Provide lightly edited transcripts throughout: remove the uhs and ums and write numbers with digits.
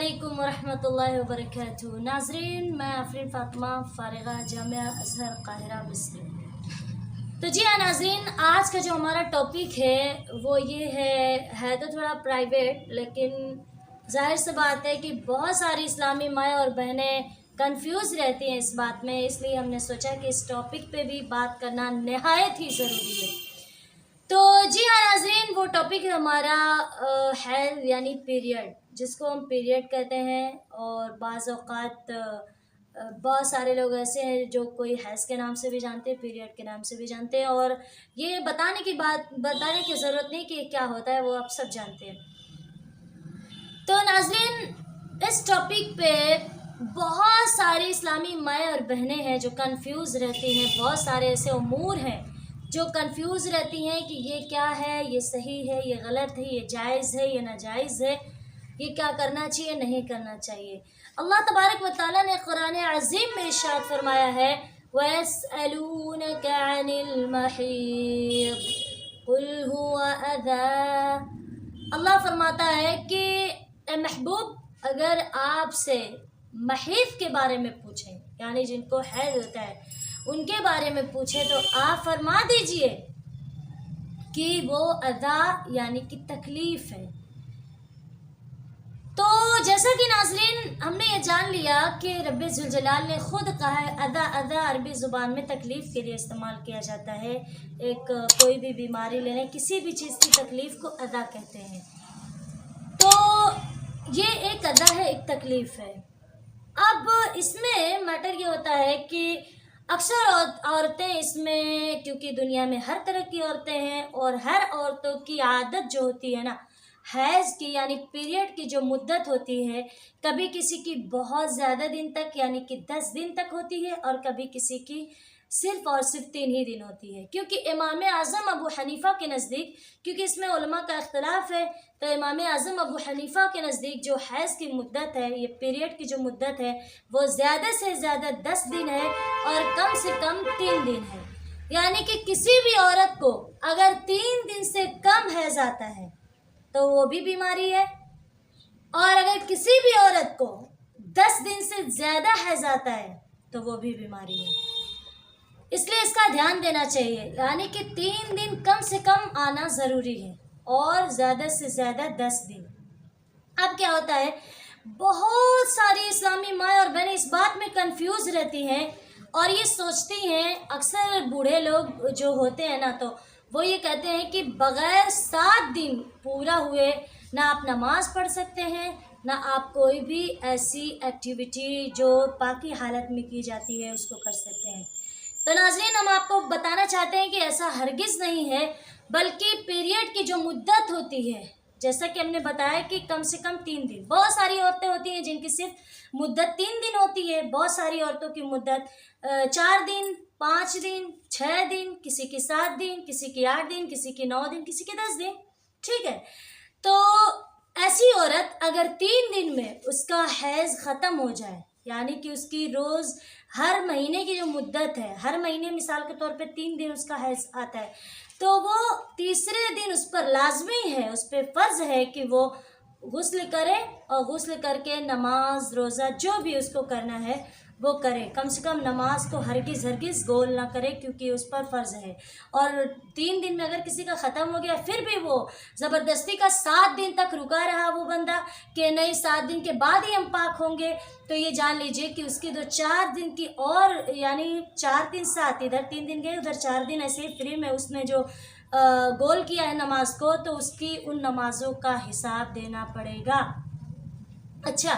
अस्सलामुअलैकुम वरहमतुल्लाहि वबरकातुहू। नाज़रीन, मैं आफरीन फ़ातिमा फ़ारिगा जामिया अज़हर काहिरा मिस्र। तो जी हाँ नाज़रीन, आज का जो हमारा टॉपिक है वो ये है तो थोड़ा प्राइवेट, लेकिन ज़ाहिर सी बात है कि बहुत सारी इस्लामी माएँ और बहनें कंफ्यूज रहती हैं इस बात में, इसलिए हमने सोचा कि इस टॉपिक पे भी बात करना नहायत ही ज़रूरी है। तो जी हाँ नाज़रीन, वो टॉपिक है हमारा हैज़ यानी पीरियड, जिसको हम पीरियड कहते हैं। और बाज़ औक़ात बहुत सारे लोग ऐसे हैं जो कोई हैज़ के नाम से भी जानते हैं, पीरियड के नाम से भी जानते हैं, और ये बताने की ज़रूरत नहीं कि क्या होता है, वो आप सब जानते हैं। तो नाज़रीन, इस टॉपिक पे बहुत सारी इस्लामी माएँ और बहनें हैं जो कंफ्यूज रहती हैं। बहुत सारे ऐसे उमूर हैं जो कंफ्यूज रहती हैं कि ये क्या है, ये सही है, ये गलत है, ये जायज़ है, ये नाजायज़ है, ये क्या करना चाहिए, नहीं करना चाहिए। अल्लाह तबारक व तआला ने कुरान अज़ीम में इरशाद फरमाया है, वयसअलूनका अनिल महीद कुल हुवा अज़ा। अल्लाह फरमाता है कि ए महबूब, अगर आपसे महीद के बारे में पूछें, यानी जिनको हैज़ होता है उनके बारे में पूछे, तो आप फरमा दीजिए कि वो अदा यानी कि तकलीफ़ है। तो जैसा कि नाज़रीन हमने ये जान लिया कि रब्बे ज़ुल जलाल ने ख़ुद कहा है, अदा अदा अरबी ज़ुबान में तकलीफ़ के लिए इस्तेमाल किया जाता है। एक कोई भी बीमारी ले लें, किसी भी चीज़ की तकलीफ़ को अदा कहते हैं। तो ये एक अदा है, एक तकलीफ़ है। अब इसमें मैटर ये होता है कि अक्सर औरतें इसमें, क्योंकि दुनिया में हर तरह की औरतें हैं और हर औरतों की आदत जो होती है ना, हैज़ की यानी पीरियड की जो मुद्दत होती है, कभी किसी की बहुत ज़्यादा दिन तक यानी कि 10 दिन तक होती है, और कभी किसी की सिर्फ़ और सिर्फ 3 ही दिन होती है। क्योंकि इमाम आज़म अबू हनीफ़ा के नज़दीक, क्योंकि इसमें उलमा का इख्तिलाफ़ है, तो इमाम आज़म अबू हनीफ़ा के नज़दीक जो हैज़ की मुद्दत है, ये पीरियड की जो मुद्दत है, वो ज़्यादा से ज़्यादा 10 दिन है और कम से कम 3 दिन है। यानी कि किसी भी औरत को अगर 3 दिन से कम हैज़ आता है तो वो भी बीमारी है, और अगर किसी भी औरत को 10 दिन से ज़्यादा हैज़ आता है तो वो भी बीमारी है। इसलिए इसका ध्यान देना चाहिए, यानी कि 3 दिन कम से कम आना ज़रूरी है और ज़्यादा से ज़्यादा 10 दिन। अब क्या होता है, बहुत सारी इस्लामी माँ और बहनें इस बात में कंफ्यूज रहती हैं और ये सोचती हैं, अक्सर बूढ़े लोग जो होते हैं ना, तो वो ये कहते हैं कि बग़ैर 7 दिन पूरा हुए ना आप नमाज़ पढ़ सकते हैं, ना आप कोई भी ऐसी एक्टिविटी जो पाकी हालत में की जाती है उसको कर सकते हैं। तो नाज़रीन, हम आपको बताना चाहते हैं कि ऐसा हरगिज़ नहीं है, बल्कि पीरियड की जो मुद्दत होती है, जैसा कि हमने बताया कि कम से कम 3 दिन। बहुत सारी औरतें होती हैं जिनकी सिर्फ मुद्दत 3 दिन होती है, बहुत सारी औरतों की मुद्दत 4 दिन, 5 दिन, 6 दिन, किसी की 7 दिन, किसी की 8 दिन, किसी की 9 दिन, किसी के 10 दिन। ठीक है, तो ऐसी औरत अगर 3 दिन में उसका हैज़ ख़त्म हो जाए, यानी कि उसकी रोज़ हर महीने की जो मुद्दत है, हर महीने मिसाल के तौर पे 3 दिन उसका हैज़ आता है, तो वो तीसरे दिन उस पर लाजमी है, उस पर फ़र्ज़ है कि वो गुस्ल करे, और गुस्ल करके नमाज रोज़ा जो भी उसको करना है वो करे। कम से कम नमाज को हरगिज़ गोल ना करे, क्योंकि उस पर फ़र्ज़ है। और 3 दिन में अगर किसी का ख़त्म हो गया, फिर भी वो ज़बरदस्ती का 7 दिन तक रुका रहा वो बंदा कि नहीं 7 दिन के बाद ही हम पाक होंगे, तो ये जान लीजिए कि उसकी तो 4 दिन की, और यानी 4 3 7, इधर 3 दिन गए उधर 4 दिन ऐसे ही फ्री में उसने जो गोल किया है नमाज को, तो उसकी उन नमाज़ों का हिसाब देना पड़ेगा। अच्छा,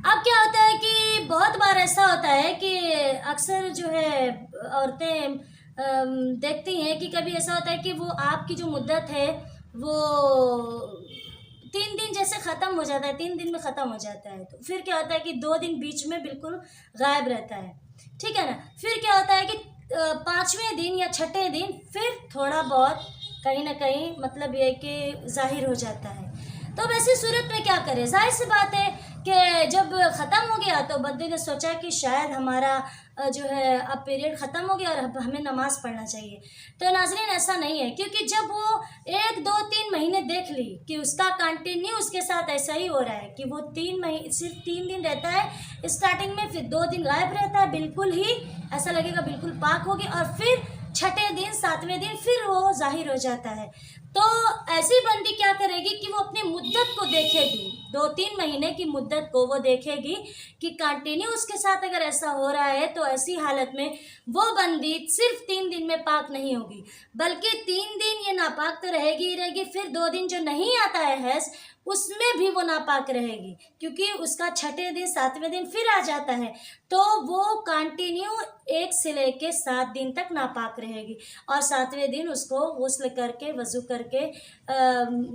अब क्या होता है कि बहुत बार ऐसा होता है कि अक्सर जो है औरतें देखती हैं कि कभी ऐसा होता है कि वो आपकी जो मुद्दत है वो 3 दिन जैसे ख़त्म हो जाता है, 3 दिन में ख़त्म हो जाता है, तो फिर क्या होता है कि 2 दिन बीच में बिल्कुल गायब रहता है। ठीक है ना, फिर क्या होता है कि 5वें दिन या 6ठे दिन फिर थोड़ा बहुत कहीं ना कहीं मतलब ये कि ज़ाहिर हो जाता है। तो वैसे सूरत में क्या करें, ज़ाहिर सी बात है کہ جب ختم ہو گیا تو بندے نے سوچا کہ شاید ہمارا جو ہے اب پیریڈ ختم ہو گیا اور اب ہمیں نماز پڑھنا چاہیے. تو ناظرین ایسا نہیں ہے، کیونکہ جب وہ 1 2 3 مہینے دیکھ لی کہ اس کا کنٹینیو اس کے ساتھ ایسا ہی ہو رہا ہے کہ وہ 3 مہینے صرف 3 دن رہتا ہے اسٹارٹنگ میں، پھر 2 دن غائب رہتا ہے، بالکل ہی ایسا لگے گا بالکل پاک ہوگی، اور پھر 6 دن 7ویں دن پھر وہ ظاہر ہو جاتا ہے. تو ایسی بندی کیا کرے گی کہ وہ اپنی مدت کو دیکھے گی، 2 3 مہینے کی مدت کو وہ دیکھے گی کہ کنٹینیو اس کے ساتھ اگر ایسا ہو رہا ہے تو ایسی حالت میں وہ بندی صرف 3 دن میں پاک نہیں ہوگی، بلکہ 3 دن یہ ناپاک تو رہے گی ہی رہے گی، پھر 2 دن جو نہیں آتا ہے حیض اس میں بھی وہ ناپاک رہے گی، کیونکہ اس کا 6 دن 7ویں دن پھر آ جاتا ہے، تو وہ کنٹینیو 1 سے لے کے 7 دن تک ناپاک رہے گی، اور 7ویں دن اس کو غسل کر کے وضو کر کے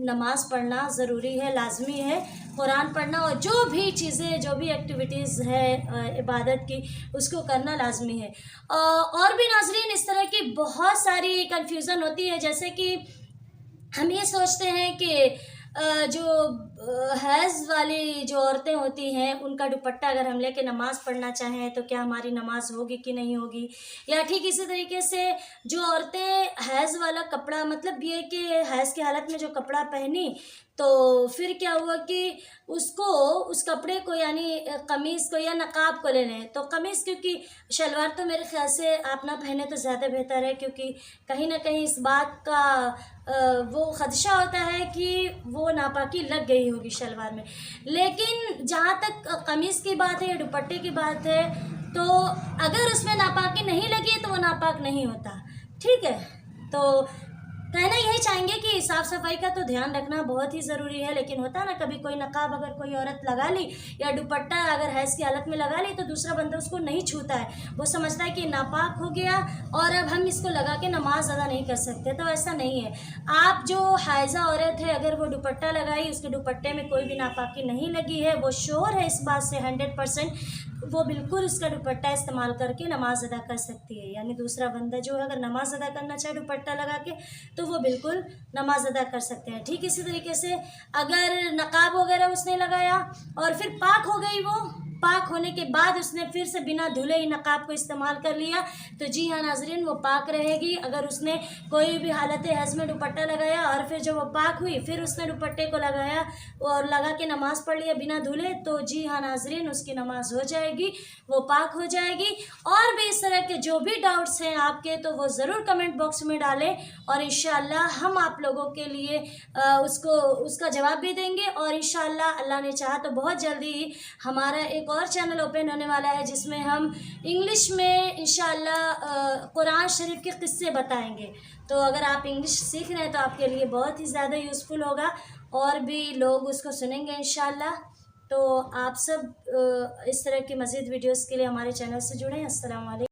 نماز پڑھنا ضروری ہے، لازمی ہے، قرآن پڑھنا اور جو بھی چیزیں جو بھی ایکٹیویٹیز ہے عبادت کی اس کو کرنا لازمی ہے. اور بھی ناظرین اس طرح کی بہت ساری کنفیوژن ہوتی ہے، جیسے کہ ہم یہ سوچتے ہیں کہ جو حیض والی جو عورتیں ہوتی ہیں ان کا دوپٹہ اگر ہم لے کے نماز پڑھنا چاہیں تو کیا ہماری نماز ہوگی کہ نہیں ہوگی، یا ٹھیک اسی طریقے سے جو عورتیں حیض والا کپڑا، مطلب یہ کہ حیض کی حالت میں جو کپڑا پہنی تو پھر کیا ہوا کہ اس کپڑے کو یعنی قمیص کو یا نقاب کو لے لیں، تو قمیص کیونکہ شلوار تو میرے خیال سے آپ نہ پہنے تو زیادہ بہتر ہے، کیونکہ کہیں نہ کہیں اس بات کا وہ خدشہ ہوتا ہے کہ وہ ناپاکی لگ گئی ہوگی شلوار میں. لیکن جہاں تک قمیص کی بات ہے یا دوپٹے کی بات ہے تو اگر اس میں ناپاکی نہیں لگی تو وہ ناپاک نہیں ہوتا، ٹھیک ہے. تو کہنا یہی چاہیں گے کہ صاف صفائی کا تو دھیان رکھنا بہت ہی ضروری ہے، لیکن ہوتا ہے نا کبھی کوئی نقاب اگر کوئی عورت لگا لی یا دوپٹہ اگر حیض کی حالت میں لگا لی تو دوسرا بندہ اس کو نہیں چھوتا ہے، وہ سمجھتا ہے کہ ناپاک ہو گیا اور اب ہم اس کو لگا کے نماز ادا نہیں کر سکتے. تو ایسا نہیں ہے. آپ جو حائضہ عورت ہے اگر وہ دوپٹہ لگائی، اس کے دوپٹے میں کوئی بھی ناپاکی نہیں لگی ہے، وہ شور ہے اس بات سے 100%، وہ بالکل اس کا دوپٹہ استعمال کر کے نماز ادا کر سکتی ہے. یعنی دوسرا بندہ جو ہے اگر نماز ادا کرنا چاہے دوپٹہ لگا کے تو وہ بالکل نماز ادا کر سکتے ہیں. ٹھیک اسی طریقے سے اگر نقاب وغیرہ اس نے لگایا اور پھر پاک ہو گئی، وہ پاک ہونے کے بعد اس نے پھر سے بنا دھلے ہی نقاب کو استعمال کر لیا تو جی ہاں ناظرین وہ پاک رہے گی. اگر اس نے کوئی بھی حالت حیض میں دوپٹہ لگایا اور پھر جب وہ پاک ہوئی پھر اس نے دوپٹے کو لگایا اور لگا کے نماز پڑھ لیا بنا دھلے تو جی ہاں ناظرین اس کی نماز ہو جائے گی، وہ پاک ہو جائے گی. اور بھی اس طرح کے جو بھی ڈاؤٹس ہیں آپ کے تو وہ ضرور کمنٹ باکس میں ڈالیں، اور انشاءاللہ ہم آپ لوگوں کے لیے اس کا جواب بھی دیں گے. اور انشاءاللہ اللہ نے چاہا تو بہت جلدی ہی ہمارا ایک اور چینل اوپن ہونے والا ہے جس میں ہم انگلش میں انشاءاللہ قرآن شریف کے قصے بتائیں گے. تو اگر آپ انگلش سیکھ رہے ہیں تو آپ کے لیے بہت ہی زیادہ یوزفل ہوگا اور بھی لوگ اس کو سنیں گے انشاءاللہ. تو آپ سب اس طرح کی مزید ویڈیوز کے لیے ہمارے چینل سے جڑیں. السلام علیکم.